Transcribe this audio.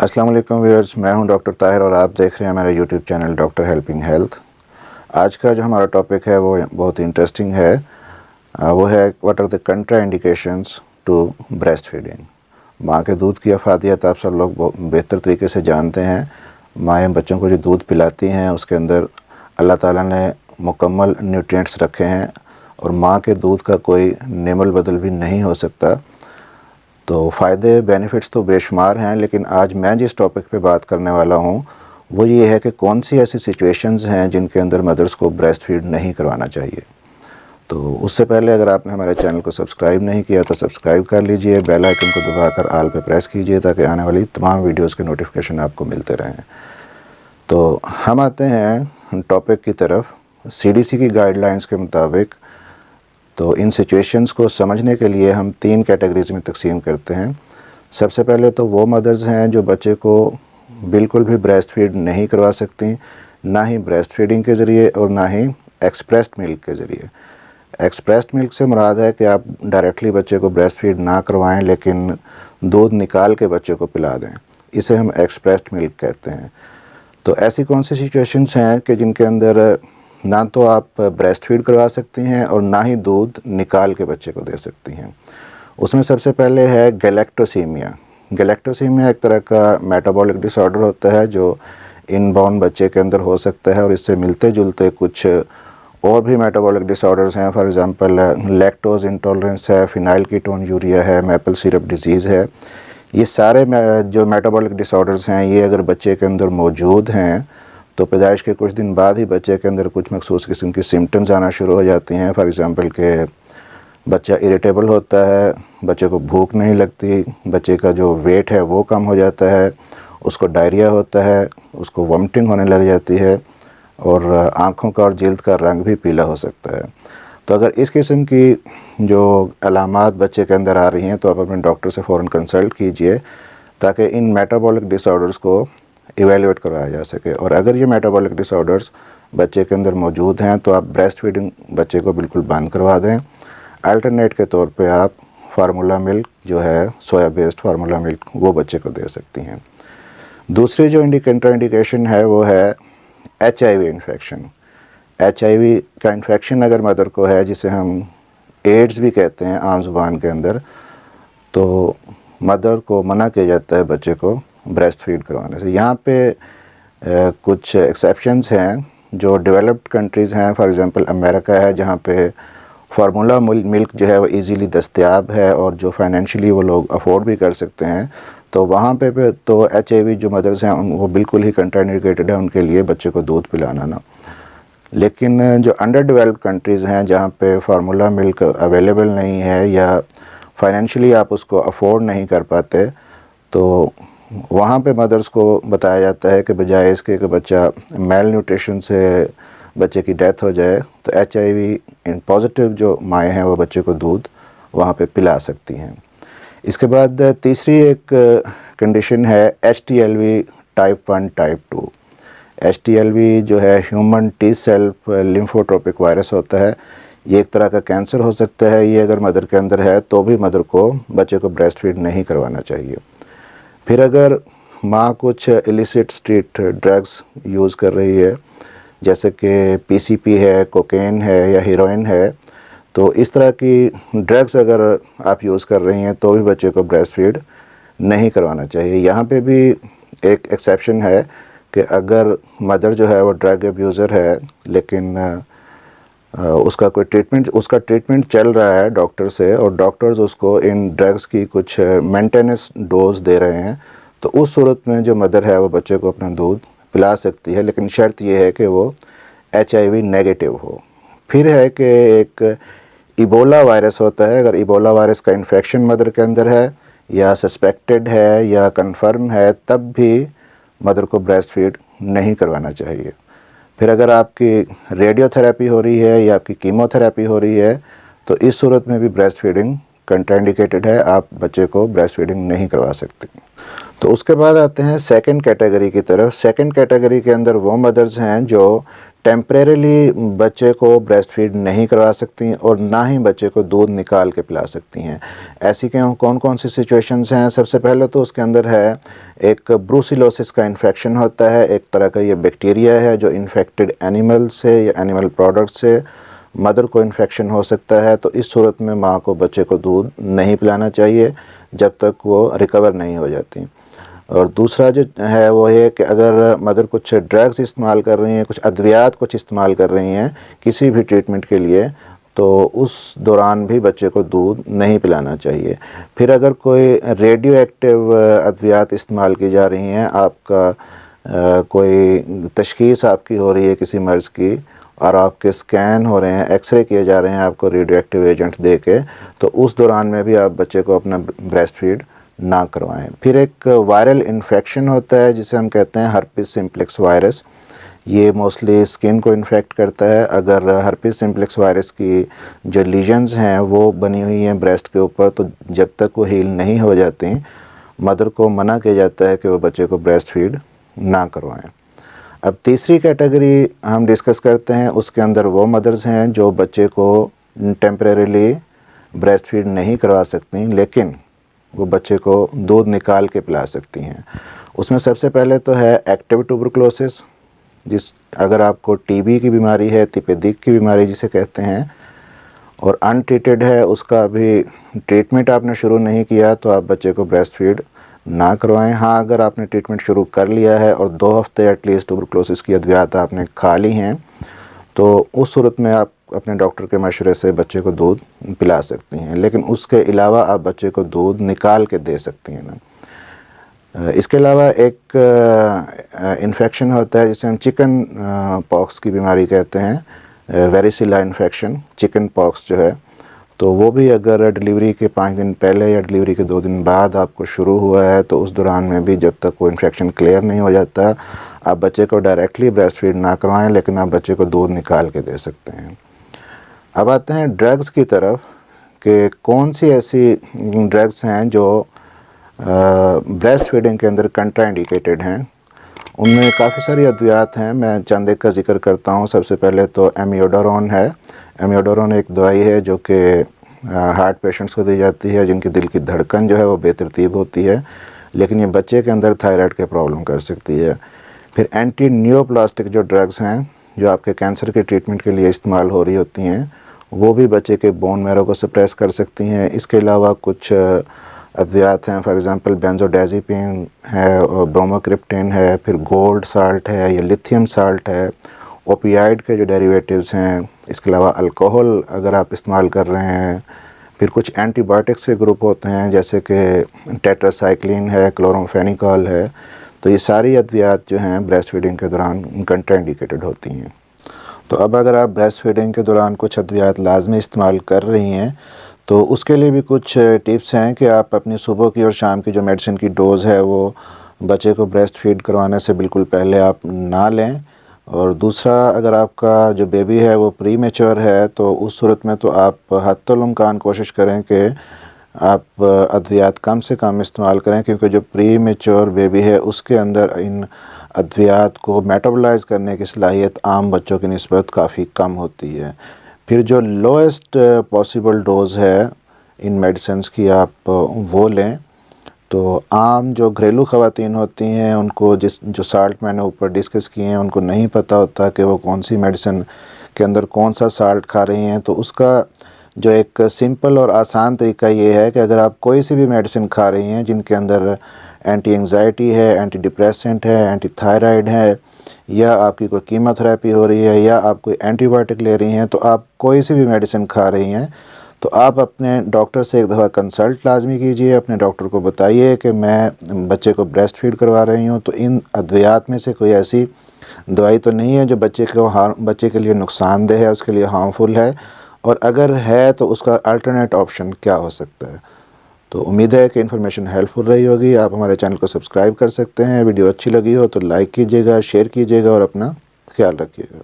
अस्सलाम वालेकुम व्यूअर्स, मैं हूं डॉक्टर ताहिर और आप देख रहे हैं मेरा YouTube channel doctor helping health. आज का जो हमारा टॉपिक है वो बहुत इंटरेस्टिंग है। वो है what are the contraindications to breastfeeding. माँ के दूध की अफादियत आप सब लोग बेहतर तरीके से जानते हैं। माएँ बच्चों को जो दूध पिलाती हैं उसके अंदर अल्लाह ताला ने मुकम्मल न्यूट्रिएंट्स रखे हैं और माँ के दूध का कोई नेमल बदल भी नहीं हो सकता। तो फ़ायदे बेनिफिट्स तो बेशुमार हैं, लेकिन आज मैं जिस टॉपिक पे बात करने वाला हूँ वो ये है कि कौन सी ऐसी सिचुएशंस हैं जिनके अंदर मदर्स को ब्रेस्ट फीड नहीं करवाना चाहिए। तो उससे पहले अगर आपने हमारे चैनल को सब्सक्राइब नहीं किया तो सब्सक्राइब कर लीजिए, बेल आइकन को दबाकर आल पे प्रेस कीजिए ताकि आने वाली तमाम वीडियोज़ के नोटिफिकेशन आपको मिलते रहें। तो हम आते हैं टॉपिक की तरफ। CDC की गाइडलाइंस के मुताबिक तो इन सिचुएशंस को समझने के लिए हम 3 कैटेगरीज़ में तकसीम करते हैं। सबसे पहले तो वो मदर्स हैं जो बच्चे को बिल्कुल भी ब्रेस्ट फीड नहीं करवा सकती, ना ही ब्रेस्ट फीडिंग के ज़रिए और ना ही एक्सप्रेस्ड मिल्क के ज़रिए। एक्सप्रेस्ड मिल्क से मुराद है कि आप डायरेक्टली बच्चे को ब्रेस्ट फीड ना करवाएं लेकिन दूध निकाल के बच्चे को पिला दें, इसे हम एक्सप्रेस्ड मिल्क कहते हैं। तो ऐसी कौन सी सिचुएशंस हैं कि जिनके अंदर ना तो आप ब्रेस्ट फीड करवा सकती हैं और ना ही दूध निकाल के बच्चे को दे सकती हैं। उसमें सबसे पहले है गैलेक्टोसीमिया। गैलेक्टोसीमिया एक तरह का मेटाबॉलिक डिसऑर्डर होता है जो इनबॉर्न बच्चे के अंदर हो सकता है और इससे मिलते जुलते कुछ और भी मेटाबॉलिक डिसऑर्डर्स हैं। फॉर एग्जांपल लैक्टोज इंटॉलरेंस है, फिनाइल कीटोन्यूरिया है, मैपल सिरप डिजीज़ है। ये सारे जो मेटाबॉलिक डिसऑर्डर्स हैं ये अगर बच्चे के अंदर मौजूद हैं तो पैदाइश के कुछ दिन बाद ही बच्चे के अंदर कुछ मखसूस किस्म की सिम्टम्स आना शुरू हो जाती हैं। फॉर एग्ज़ाम्पल के बच्चा इरिटेबल होता है, बच्चे को भूख नहीं लगती, बच्चे का जो वेट है वो कम हो जाता है, उसको डायरिया होता है, उसको वॉमिटिंग होने लग जाती है और आँखों का और जिल्द का रंग भी पीला हो सकता है। तो अगर इस किस्म की जो अलामात बच्चे के अंदर आ रही हैं तो आप अपने डॉक्टर से फ़ौरन कंसल्ट कीजिए ताकि इन मेटाबॉलिक डिसऑर्डर्स को इवेलुएट करवाया जा सके। और अगर ये मेटाबॉलिक डिसऑर्डर्स बच्चे के अंदर मौजूद हैं तो आप ब्रेस्ट फीडिंग बच्चे को बिल्कुल बंद करवा दें। अल्टरनेट के तौर पे आप फार्मूला मिल्क जो है सोया बेस्ड फार्मूला मिल्क वो बच्चे को दे सकती हैं। दूसरी जो कंट्राइंडिकेशन है वो है HIV इन्फेक्शन। HIV का इन्फेक्शन अगर मदर को है, जिसे हम एड्स भी कहते हैं आम ज़ुबान के अंदर, तो मदर को मना किया जाता है बच्चे को ब्रेस्ट फीड करवाने से। यहाँ पे कुछ एक्सेप्शंस हैं जो डेवलप्ड कंट्रीज़ हैं। फॉर एग्जांपल अमेरिका है जहाँ पे फार्मूला मिल्क जो है वो इजीली दस्तयाब है और जो फाइनेंशियली वो लोग अफोर्ड भी कर सकते हैं, तो वहाँ पे तो HIV जो मदर्स हैं वो बिल्कुल ही कंट्राइंडिकेटेड है उनके लिए बच्चे को दूध पिलाना ना। लेकिन जो अंडर डेवलप्ड कंट्रीज़ हैं जहाँ पे फार्मूला मिल्क अवेलेबल नहीं है या फाइनेंशियली आप उसको अफोर्ड नहीं कर पाते, तो वहाँ पे मदर्स को बताया जाता है कि बजाय इसके कि बच्चा मेल न्यूट्रिशन से बच्चे की डेथ हो जाए तो HIV पॉजिटिव जो माएँ हैं वो बच्चे को दूध वहाँ पे पिला सकती हैं। इसके बाद तीसरी एक कंडीशन है HTLV टाइप 1 टाइप 2। HTLV जो है human T self lymphotropic virus होता है। ये एक तरह का कैंसर हो सकता है। ये अगर मदर के अंदर है तो भी मदर को बच्चे को ब्रेस्ट फीड नहीं करवाना चाहिए। फिर अगर माँ कुछ इलिसिट स्ट्रीट ड्रग्स यूज़ कर रही है जैसे कि PCP है, कोकेन है या हीरोइन है, तो इस तरह की ड्रग्स अगर आप यूज़ कर रही हैं तो भी बच्चे को ब्रेस्ट फीड नहीं करवाना चाहिए। यहाँ पे भी एक एक्सेप्शन है कि अगर मदर जो है वो ड्रग अब्यूज़र है लेकिन उसका ट्रीटमेंट चल रहा है डॉक्टर से और डॉक्टर्स उसको इन ड्रग्स की कुछ मेंटेनेंस डोज दे रहे हैं, तो उस सूरत में जो मदर है वो बच्चे को अपना दूध पिला सकती है, लेकिन शर्त ये है कि वो HIV नेगेटिव हो। फिर है कि एक इबोला वायरस होता है। अगर इबोला वायरस का इन्फेक्शन मदर के अंदर है या सस्पेक्टेड है या कंफर्म है तब भी मदर को ब्रेस्ट फीड नहीं करवाना चाहिए। फिर अगर आपकी रेडियोथेरेपी हो रही है या आपकी कीमोथेरेपी हो रही है तो इस सूरत में भी ब्रेस्ट फीडिंग कंट्राइंडिकेटेड है, आप बच्चे को ब्रेस्ट फीडिंग नहीं करवा सकते। तो उसके बाद आते हैं सेकंड कैटेगरी की तरफ। सेकंड कैटेगरी के अंदर वो मदर्स हैं जो टेम्परेरीली बच्चे को ब्रेस्ट फीड नहीं करवा सकती और ना ही बच्चे को दूध निकाल के पिला सकती हैं। ऐसी कौन कौन सी सिचुएशंस हैं? सबसे पहले तो उसके अंदर है एक ब्रूसिलोसिस का इन्फेक्शन होता है, एक तरह का ये बैक्टीरिया है जो इन्फेक्टेड एनिमल से या एनिमल प्रोडक्ट से मदर को इन्फेक्शन हो सकता है। तो इस सूरत में माँ को बच्चे को दूध नहीं पिलाना चाहिए जब तक वो रिकवर नहीं हो जाती। और दूसरा जो है वो है कि अगर मदर कुछ ड्रग्स इस्तेमाल कर रही हैं, कुछ अद्वियात कुछ इस्तेमाल कर रही हैं किसी भी ट्रीटमेंट के लिए, तो उस दौरान भी बच्चे को दूध नहीं पिलाना चाहिए। फिर अगर कोई रेडियो एक्टिव अद्वियात इस्तेमाल की जा रही हैं, आपका कोई तशख़ीस आपकी हो रही है किसी मर्ज़ की और आपके स्कैन हो रहे हैं, एक्सरे किए जा रहे हैं आपको रेडियो एक्टिव एजेंट दे के, तो उस दौरान में भी आप बच्चे को अपना ब्रेस्ट फीड ना करवाएं। फिर एक वायरल इन्फेक्शन होता है जिसे हम कहते हैं हर्पिस सिम्प्लेक्स वायरस। ये मोस्टली स्किन को इन्फेक्ट करता है। अगर हर्पिस सिम्प्लेक्स वायरस की जो लीजन्स हैं वो बनी हुई हैं ब्रेस्ट के ऊपर, तो जब तक वो हील नहीं हो जाती मदर को मना किया जाता है कि वो बच्चे को ब्रेस्ट फीड ना करवाएं। अब तीसरी कैटेगरी हम डिस्कस करते हैं, उसके अंदर वो मदर्स हैं जो बच्चे को टेम्परेरीली ब्रेस्ट फीड नहीं करवा सकती लेकिन वो बच्चे को दूध निकाल के पिला सकती हैं। उसमें सबसे पहले तो है एक्टिव ट्यूबरकुलोसिस, अगर आपको टीबी की बीमारी है, तिपेदिक की बीमारी जिसे कहते हैं, और अनट्रीटेड है, उसका अभी ट्रीटमेंट आपने शुरू नहीं किया, तो आप बच्चे को ब्रेस्ट फीड ना करवाएं। हाँ, अगर आपने ट्रीटमेंट शुरू कर लिया है और 2 हफ्ते एटलीस्ट ट्यूबरकुलोसिस की अद्वियात आपने खा ली हैं, तो उस सूरत में आप अपने डॉक्टर के मशवरे से बच्चे को दूध पिला सकती हैं, लेकिन उसके अलावा आप बच्चे को दूध निकाल के दे सकती हैं ना। इसके अलावा एक इन्फेक्शन होता है जिसे हम चिकन पॉक्स की बीमारी कहते हैं, वेरिसिला इन्फेक्शन, चिकन पॉक्स जो है, तो वो भी अगर डिलीवरी के 5 दिन पहले या डिलीवरी के 2 दिन बाद आपको शुरू हुआ है, तो उस दौरान में भी जब तक वो इन्फेक्शन क्लियर नहीं हो जाता, आप बच्चे को डायरेक्टली ब्रेस्ट फीड ना करवाएं, लेकिन आप बच्चे को दूध निकाल के दे सकते हैं। अब आते हैं ड्रग्स की तरफ कि कौन सी ऐसी ड्रग्स हैं जो ब्रेस्ट फीडिंग के अंदर कंट्राइंडिकेटेड हैं। उनमें काफ़ी सारी अद्वियात हैं, मैं चंद एक का जिक्र करता हूँ। सबसे पहले तो एमियोडारोन है। एमियोडारोन एक दवाई है जो कि हार्ट पेशेंट्स को दी जाती है जिनकी दिल की धड़कन जो है वो बेतरतीब होती है, लेकिन ये बच्चे के अंदर थायराइड के प्रॉब्लम कर सकती है। फिर एंटी नियोप्लास्टिक जो ड्रग्स हैं जो आपके कैंसर के ट्रीटमेंट के लिए इस्तेमाल हो रही होती हैं, वो भी बच्चे के बोन मैरो को सप्रेस कर सकती हैं। इसके अलावा कुछ अद्वियात हैं, फॉर एग्जांपल बेंजोडाज़ेपिन है, और ब्रोमोक्रिप्टिन है, फिर गोल्ड साल्ट है या लिथियम साल्ट है, ओपियाइड के जो डेरिवेटिव्स हैं, इसके अलावा अल्कोहल अगर आप इस्तेमाल कर रहे हैं, फिर कुछ एंटीबायोटिक्स के ग्रुप होते हैं जैसे कि टेट्रासाइक्लिन है, क्लोरोफेनिकॉल है। तो ये सारी अद्वियात जो हैं ब्रेस्ट फीडिंग के दौरान कंट्राइंडिकेटेड होती हैं। तो अब अगर आप ब्रेस्ट फीडिंग के दौरान कुछ अद्वियात लाजमी इस्तेमाल कर रही हैं, तो उसके लिए भी कुछ टिप्स हैं कि आप अपनी सुबह की और शाम की जो मेडिसिन की डोज़ है वो बच्चे को ब्रेस्ट फीड करवाने से बिल्कुल पहले आप ना लें। और दूसरा, अगर आपका जो बेबी है वो प्री मैच्योर है, तो उस सूरत में तो आप हत्तुल इम्कान कोशिश करें कि आप अद्वियात कम से कम इस्तेमाल करें, क्योंकि जो प्री मैच्योर बेबी है उसके अंदर इन अद्वियात को मेटाबोलाइज करने की सलाहियत आम बच्चों की निस्बत काफ़ी कम होती है। फिर जो लोएस्ट पॉसिबल डोज़ है इन मेडिसिन्स की आप वो लें। तो आम जो घरेलू ख़वातीन होती हैं उनको जो साल्ट मैंने ऊपर डिस्कस किए हैं उनको नहीं पता होता कि वो कौन सी मेडिसिन के अंदर कौन सा साल्ट खा रही हैं। तो उसका जो एक सिंपल और आसान तरीका ये है कि अगर आप कोई सी भी मेडिसिन खा रही हैं जिनके अंदर एंटी एंग्जाइटी है, एंटी डिप्रेसेंट है, एंटी थायराइड है, या आपकी कोई कीमोथेरेपी हो रही है, या आप कोई एंटीबायोटिक ले रही हैं, तो आप कोई सी भी मेडिसिन खा रही हैं, तो आप अपने डॉक्टर से एक दफ़ा कंसल्ट लाजमी कीजिए। अपने डॉक्टर को बताइए कि मैं बच्चे को ब्रेस्ट फीड करवा रही हूँ, तो इन अद्वियात में से कोई ऐसी दवाई तो नहीं है जो बच्चे के लिए नुकसानदेह है, उसके लिए हार्मफुल है, और अगर है तो उसका अल्टरनेट ऑप्शन क्या हो सकता है। तो उम्मीद है कि इन्फॉर्मेशन हेल्पफुल रही होगी। आप हमारे चैनल को सब्सक्राइब कर सकते हैं। वीडियो अच्छी लगी हो तो लाइक कीजिएगा, शेयर कीजिएगा और अपना ख्याल रखिएगा।